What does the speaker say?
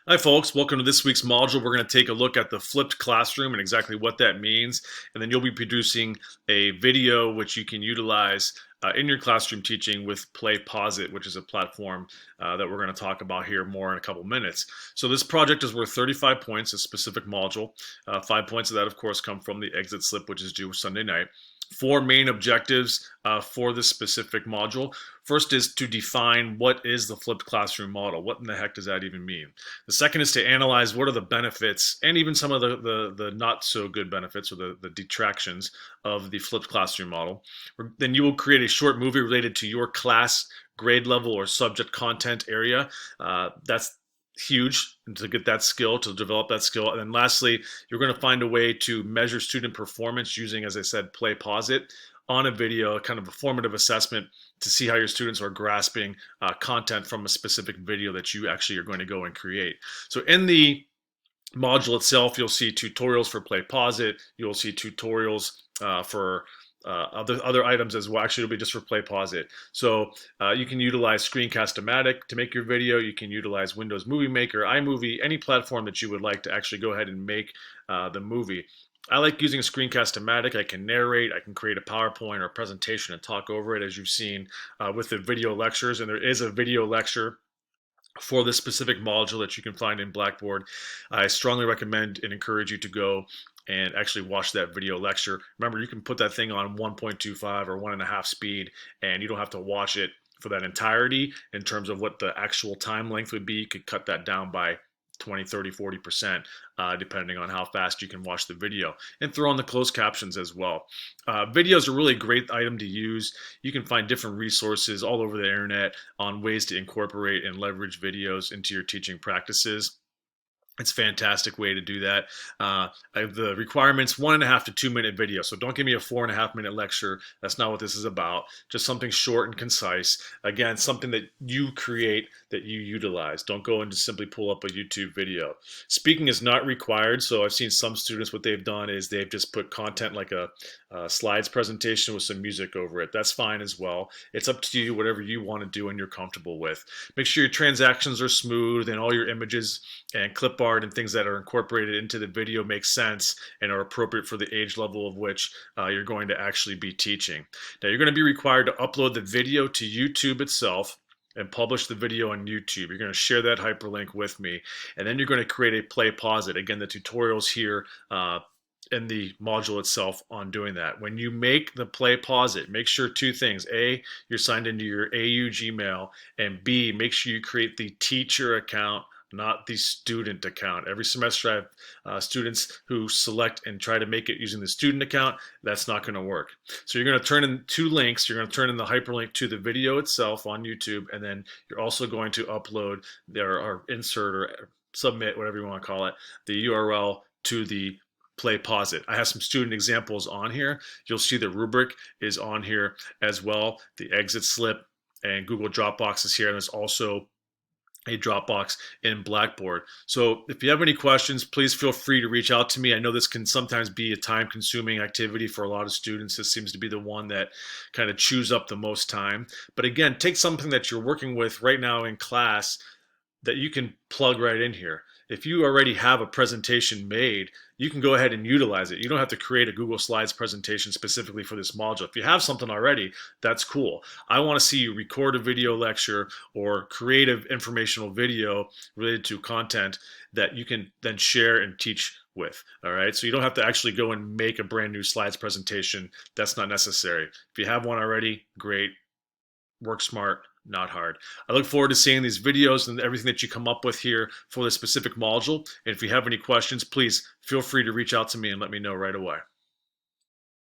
Hi folks, welcome to this week's module. We're going to take a look at the flipped classroom and exactly what that means, and then you'll be producing a video which you can utilize in your classroom teaching with Playposit, which is a platform that we're going to talk about here more in a couple minutes. So this project is worth 35 points, a specific module. 5 points of that, of course, come from the exit slip, which is due Sunday night. Four main objectives for this specific module. First is to define what is the flipped classroom model. What in the heck does that even mean? The second is to analyze what are the benefits and even some of the not so good benefits or the detractions of the flipped classroom model. Then you will create a short movie related to your class, grade level, or subject content area. That's huge to get that skill, to develop that skill. And then lastly, you're going to find a way to measure student performance using, as I said, Playposit on a video, a kind of a formative assessment to see how your students are grasping content from a specific video that you actually are going to go and create. So in the module itself, you'll see tutorials for Playposit. You'll see tutorials for other items as well. Actually, it'll be just for Playposit. So you can utilize Screencast-O-Matic to make your video. You can utilize Windows Movie Maker, iMovie, any platform that you would like to actually go ahead and make the movie. I like using a Screencast-O-Matic. I can narrate, I can create a PowerPoint or a presentation and talk over it, as you've seen with the video lectures. And there is a video lecture for this specific module that you can find in Blackboard. I strongly recommend and encourage you to go and actually watch that video lecture. Remember, you can put that thing on 1.25 or 1.5 speed, and you don't have to watch it for that entirety. In terms of what the actual time length would be, you could cut that down by 20, 30, 40%, depending on how fast you can watch the video, and throw on the closed captions as well. Videos are really a great item to use. You can find different resources all over the internet on ways to incorporate and leverage videos into your teaching practices. It's a fantastic way to do that. The requirement's 1.5 to 2 minute video. So don't give me a 4.5 minute lecture. That's not what this is about. Just something short and concise. Again, something that you create, that you utilize. Don't go and just simply pull up a YouTube video. Speaking is not required. So I've seen some students, what they've done is they've just put content like a slides presentation with some music over it. That's fine as well. It's up to you, whatever you want to do and you're comfortable with. Make sure your transactions are smooth and all your images and clip art and things that are incorporated into the video make sense and are appropriate for the age level of which you're going to actually be teaching. Now, you're going to be required to upload the video to YouTube itself and publish the video on YouTube. You're going to share that hyperlink with me, and then you're going to create a Playposit. Again, the tutorials here in the module itself on doing that. When you make the Playposit, make sure two things. A, you're signed into your AU Gmail, and B, make sure you create the teacher account, not the student account. Every semester I have students who select and try to make it using the student account. That's not going to work. So you're going to turn in two links. You're going to turn in the hyperlink to the video itself on YouTube, and then you're also going to upload or insert or submit, whatever you want to call it, the URL to the Playposit. I have some student examples on here. You'll see the rubric is on here as well. The exit slip and Google Dropbox is here, and there's also a Dropbox in Blackboard. So if you have any questions, please feel free to reach out to me. I know this can sometimes be a time-consuming activity for a lot of students. This seems to be the one that kind of chews up the most time. But again, take something that you're working with right now in class that you can plug right in here. If you already have a presentation made, you can go ahead and utilize it. You don't have to create a Google Slides presentation specifically for this module. If you have something already, that's cool. I want to see you record a video lecture or creative informational video related to content that you can then share and teach with. All right, so you don't have to actually go and make a brand new slides presentation. That's not necessary. If you have one already, great. Work smart, not hard. I look forward to seeing these videos and everything that you come up with here for this specific module. And if you have any questions, please feel free to reach out to me and let me know right away.